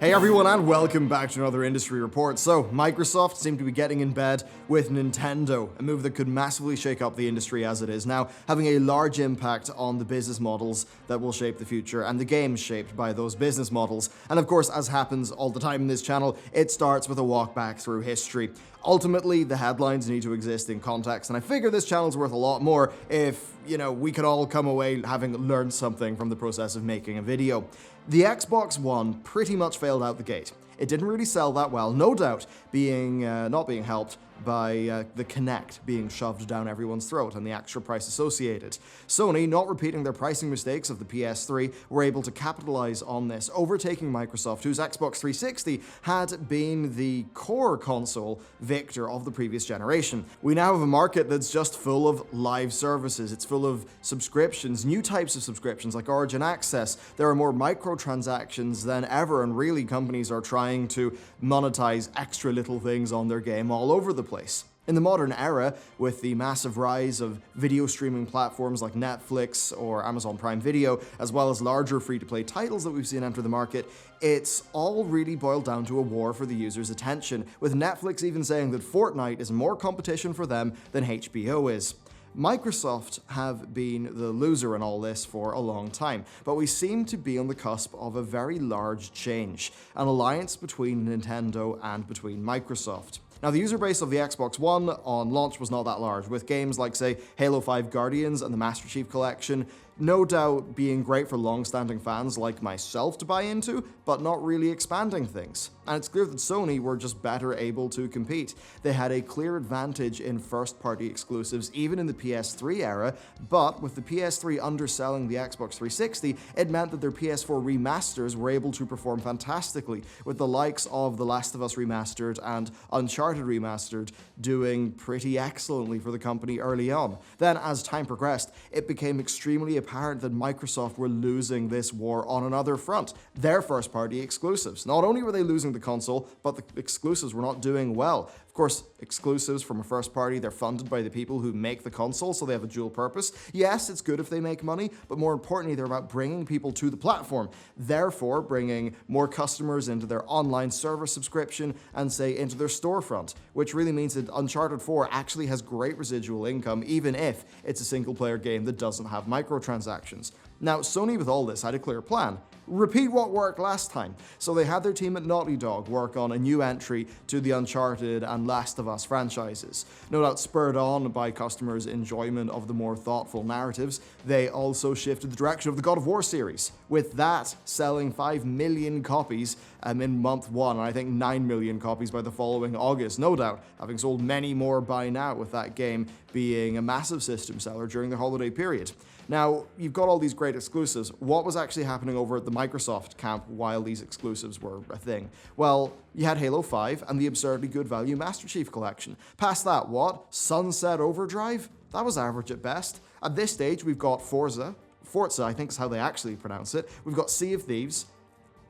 Hey everyone, and welcome back to another industry report. So, Microsoft seemed to be getting in bed with Nintendo, a move that could massively shake up the industry as it is now, having a large impact on the business models that will shape the future and the games shaped by those business models. And of course, as happens all the time in this channel, it starts with a walk back through history. Ultimately, the headlines need to exist in context, and I figure this channel's worth a lot more if, we could all come away having learned something from the process of making a video. The Xbox One pretty much failed out the gate. It didn't really sell that well, no doubt not being helped by the Kinect being shoved down everyone's throat and the extra price associated. Sony, not repeating their pricing mistakes of the PS3, were able to capitalize on this, overtaking Microsoft, whose Xbox 360 had been the core console victor of the previous generation. We now have a market that's just full of live services. It's full of subscriptions, new types of subscriptions like Origin Access. There are more microtransactions than ever, and really companies are trying to monetize extra little things on their game all over the place. In the modern era, with the massive rise of video streaming platforms like Netflix or Amazon Prime Video, as well as larger free-to-play titles that we've seen enter the market, it's all really boiled down to a war for the user's attention, with Netflix even saying that Fortnite is more competition for them than HBO is. Microsoft have been the loser in all this for a long time, but we seem to be on the cusp of a very large change, an alliance between Nintendo and between Microsoft. Now, the user base of the Xbox One on launch was not that large, with games like, say, Halo 5 Guardians and the Master Chief Collection no doubt being great for long-standing fans like myself to buy into, but not really expanding things. And it's clear that Sony were just better able to compete. They had a clear advantage in first-party exclusives, even in the PS3 era, but with the PS3 underselling the Xbox 360, it meant that their PS4 remasters were able to perform fantastically, with the likes of The Last of Us Remastered and Uncharted Remastered doing pretty excellently for the company early on. Then, as time progressed, it became extremely apparent that Microsoft were losing this war on another front, their first-party exclusives. Not only were they losing the console, but the exclusives were not doing well. Of course, exclusives from a first party, they're funded by the people who make the console, so they have a dual purpose. Yes, it's good if they make money, but more importantly, they're about bringing people to the platform, therefore bringing more customers into their online service subscription and, say, into their storefront, which really means that Uncharted 4 actually has great residual income, even if it's a single-player game that doesn't have microtransactions. Now, Sony with all this had a clear plan. Repeat what worked last time. So they had their team at Naughty Dog work on a new entry to the Uncharted and Last of Us franchises. No doubt spurred on by customers' enjoyment of the more thoughtful narratives, they also shifted the direction of the God of War series, with that selling 5 million copies in month one, and I think 9 million copies by the following August, no doubt, having sold many more by now, with that game being a massive system seller during the holiday period. Now, you've got all these great exclusives. What was actually happening over at the Microsoft camp while these exclusives were a thing? Well, you had Halo 5 and the absurdly good value Master Chief Collection. Past that, what? Sunset Overdrive? That was average at best. At this stage, we've got Forza, I think is how they actually pronounce it. We've got Sea of Thieves.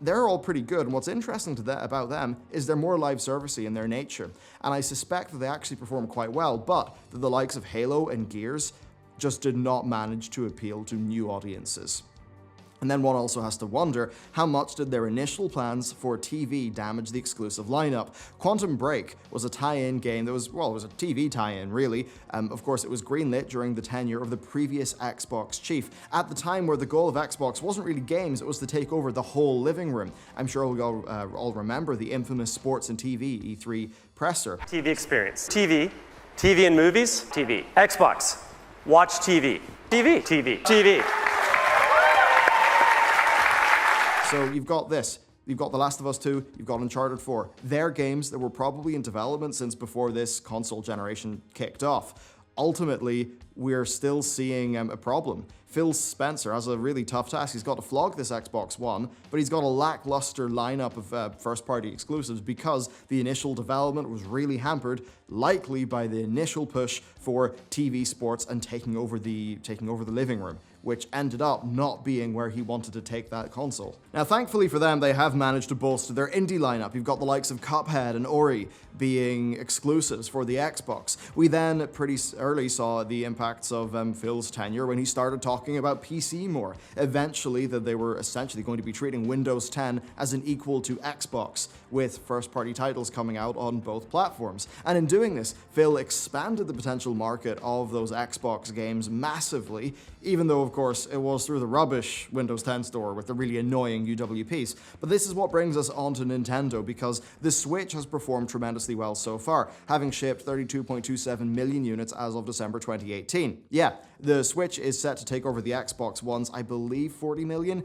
They're all pretty good, and what's interesting about them is they're more live servicey in their nature. And I suspect that they actually perform quite well, but that the likes of Halo and Gears just did not manage to appeal to new audiences. And then one also has to wonder, how much did their initial plans for TV damage the exclusive lineup? Quantum Break was a tie-in game that was, it was a TV tie-in, really. Of course, it was greenlit during the tenure of the previous Xbox chief, at the time where the goal of Xbox wasn't really games, it was to take over the whole living room. I'm sure we all remember the infamous Sports and TV E3 presser. TV experience. TV and movies, TV. Xbox. Watch TV. TV. So you've got this. You've got The Last of Us 2, you've got Uncharted 4. They're games that were probably in development since before this console generation kicked off. Ultimately, we're still seeing a problem. Phil Spencer has a really tough task. He's got to flog this Xbox One, but he's got a lackluster lineup of first-party exclusives because the initial development was really hampered, likely by the initial push for TV sports and taking over the living room. which ended up not being where he wanted to take that console. Now, thankfully for them, they have managed to bolster their indie lineup. You've got the likes of Cuphead and Ori being exclusives for the Xbox. We then pretty early saw the impacts of Phil's tenure when he started talking about PC more. Eventually, that they were essentially going to be treating Windows 10 as an equal to Xbox, with first-party titles coming out on both platforms. And in doing this, Phil expanded the potential market of those Xbox games massively, even though, of course, it was through the rubbish Windows 10 store with the really annoying UWPs. But this is what brings us on to Nintendo, because the Switch has performed tremendously well so far, having shipped 32.27 million units as of December 2018. Yeah, the Switch is set to take over the Xbox One's, I believe, 40 million,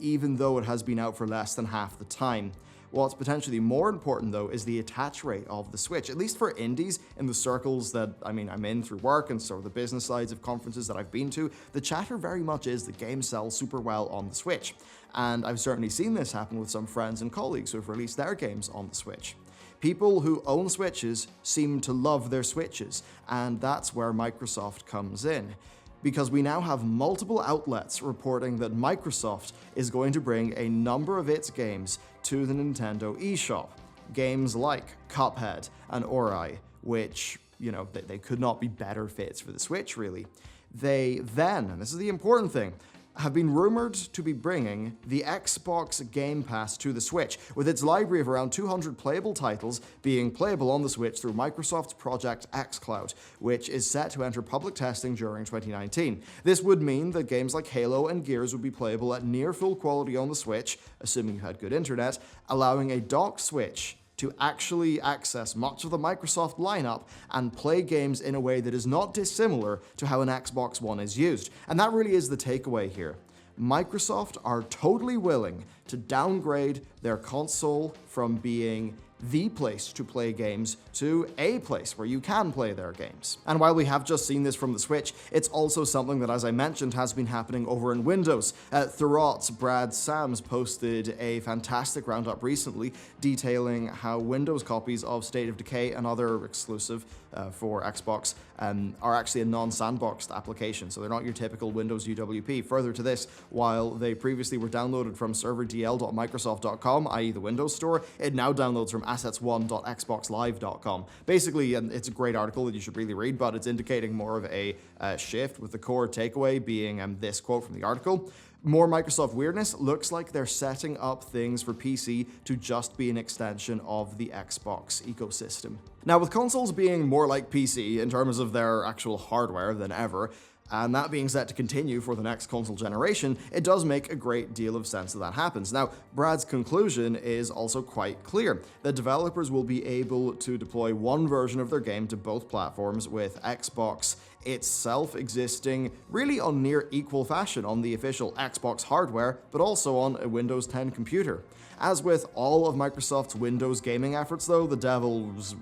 even though it has been out for less than half the time. What's potentially more important, though, is the attach rate of the Switch, at least for indies in the circles that, I'm in through work and sort of the business sides of conferences that I've been to. The chatter very much is that games sell super well on the Switch. And I've certainly seen this happen with some friends and colleagues who have released their games on the Switch. People who own Switches seem to love their Switches, and that's where Microsoft comes in, because we now have multiple outlets reporting that Microsoft is going to bring a number of its games to the Nintendo eShop. Games like Cuphead and Ori, which, they could not be better fits for the Switch, really. They then, and this is the important thing, have been rumored to be bringing the Xbox Game Pass to the Switch, with its library of around 200 playable titles being playable on the Switch through Microsoft's Project xCloud, which is set to enter public testing during 2019. This would mean that games like Halo and Gears would be playable at near full quality on the Switch, assuming you had good internet, allowing a docked Switch to actually access much of the Microsoft lineup and play games in a way that is not dissimilar to how an Xbox One is used. And that really is the takeaway here. Microsoft are totally willing to downgrade their console from being the place to play games to a place where you can play their games. And while we have just seen this from the Switch, it's also something that, as I mentioned, has been happening over in Windows. Thurrot's Brad Sams posted a fantastic roundup recently detailing how Windows copies of State of Decay and other exclusive for Xbox are actually a non-sandboxed application, so they're not your typical Windows UWP. Further to this, while they previously were downloaded from serverdl.microsoft.com, i.e. the Windows Store, it now downloads from assets1.xboxlive.com. Basically, it's a great article that you should really read, but it's indicating more of a shift, with the core takeaway being this quote from the article. More Microsoft weirdness. Looks like they're setting up things for PC to just be an extension of the Xbox ecosystem. Now, with consoles being more like PC in terms of their actual hardware than ever, and that being set to continue for the next console generation, it does make a great deal of sense that that happens. Now, Brad's conclusion is also quite clear, that developers will be able to deploy one version of their game to both platforms, with Xbox itself existing really on near equal fashion on the official Xbox hardware, but also on a Windows 10 computer. As with all of Microsoft's Windows gaming efforts, though, the devil's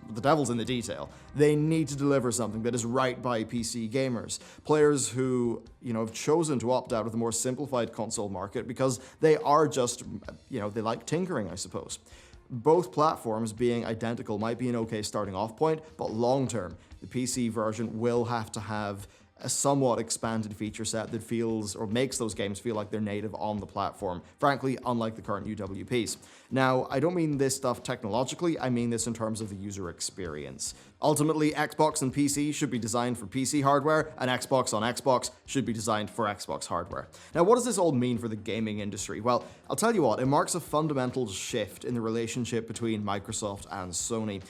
in the detail. They need to deliver something that is right by PC gamers. Players who, have chosen to opt out of the more simplified console market because they are just, they like tinkering, I suppose. Both platforms being identical might be an okay starting off point, but long term, the PC version will have to have a somewhat expanded feature set that feels or makes those games feel like they're native on the platform, frankly, unlike the current UWPs. Now, I don't mean this stuff technologically, I mean this in terms of the user experience. Ultimately, Xbox and PC should be designed for PC hardware, and Xbox on Xbox should be designed for Xbox hardware. Now, what does this all mean for the gaming industry? Well, I'll tell you what, it marks a fundamental shift in the relationship between Microsoft and Sony.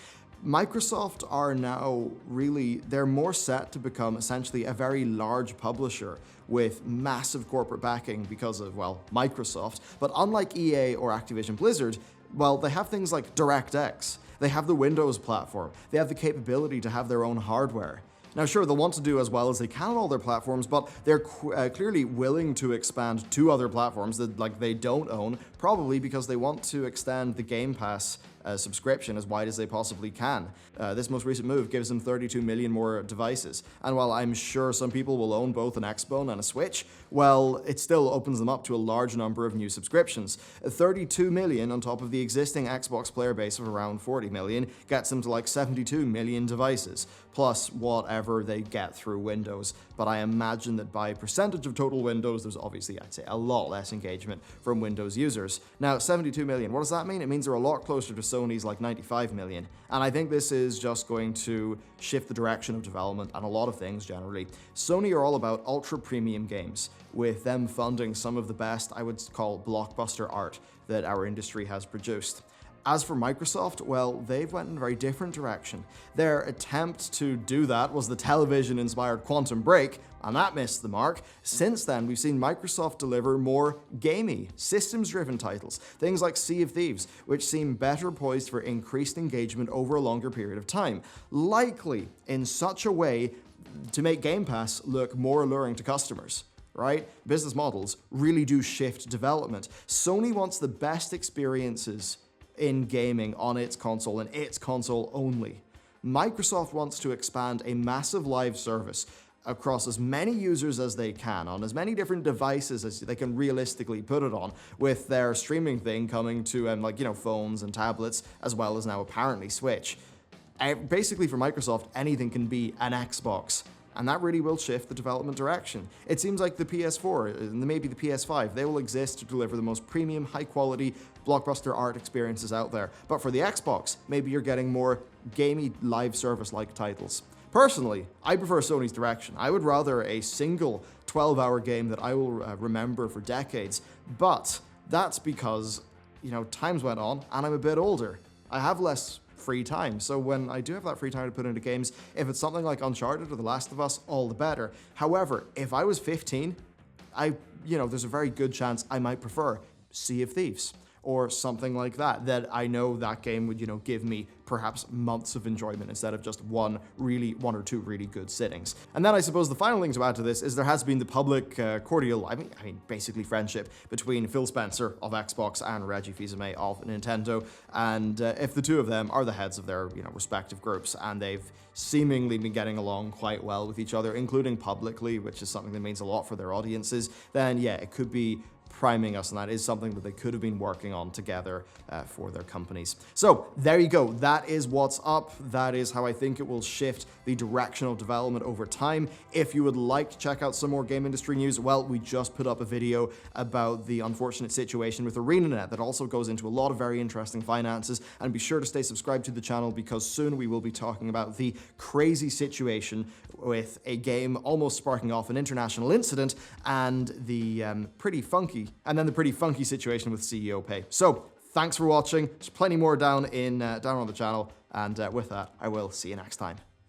Microsoft are now they're more set to become essentially a very large publisher with massive corporate backing because of, Microsoft. But unlike EA or Activision Blizzard, they have things like DirectX. They have the Windows platform. They have the capability to have their own hardware. Now, sure, they'll want to do as well as they can on all their platforms, but they're clearly willing to expand to other platforms that they don't own, probably because they want to extend the Game Pass subscription as wide as they possibly can. This most recent move gives them 32 million more devices. And while I'm sure some people will own both an Xbone and a Switch, well, it still opens them up to a large number of new subscriptions. 32 million on top of the existing Xbox player base of around 40 million gets them to like 72 million devices, plus whatever they get through Windows. But I imagine that by percentage of total Windows, there's obviously, I'd say, a lot less engagement from Windows users. Now, 72 million, what does that mean? It means they're a lot closer to Sony's like 95 million. And I think this is just going to shift the direction of development and a lot of things generally. Sony are all about ultra premium games, with them funding some of the best, I would call, blockbuster art that our industry has produced. As for Microsoft, well, they've went in a very different direction. Their attempt to do that was the television-inspired Quantum Break, and that missed the mark. Since then, we've seen Microsoft deliver more gamey, systems-driven titles, things like Sea of Thieves, which seem better poised for increased engagement over a longer period of time, likely in such a way to make Game Pass look more alluring to customers. Right? Business models really do shift development. Sony wants the best experiences in gaming on its console and its console only. Microsoft wants to expand a massive live service across as many users as they can, on as many different devices as they can realistically put it on, with their streaming thing coming to phones and tablets, as well as now apparently Switch. Basically for Microsoft, anything can be an Xbox. And that really will shift the development direction. It seems like the PS4 and maybe the PS5, they will exist to deliver the most premium, high-quality, blockbuster art experiences out there. But for the Xbox, maybe you're getting more gamey live service-like titles. Personally, I prefer Sony's direction. I would rather a single 12-hour game that I will remember for decades. But that's because, times went on and I'm a bit older. I have less free time. So when I do have that free time to put into games, if it's something like Uncharted or The Last of Us, all the better. However, if I was 15, there's a very good chance I might prefer Sea of Thieves or something like that I know that game would, give me perhaps months of enjoyment instead of just one or two really good sittings. And then I suppose the final thing to add to this is there has been the public cordial, basically friendship between Phil Spencer of Xbox and Reggie Fils-Aimé of Nintendo. And if the two of them are the heads of their, respective groups, and they've seemingly been getting along quite well with each other, including publicly, which is something that means a lot for their audiences, then yeah, it could be priming us, and that is something that they could have been working on together for their companies. So there you go. That is what's up. That is how I think it will shift the direction of development over time. If you would like to check out some more game industry news, well, we just put up a video about the unfortunate situation with ArenaNet that also goes into a lot of very interesting finances, and be sure to stay subscribed to the channel because soon we will be talking about the crazy situation with a game almost sparking off an international incident and the pretty funky situation with CEO pay. So thanks for watching. There's plenty more down on the channel, and with that, I will see you next time.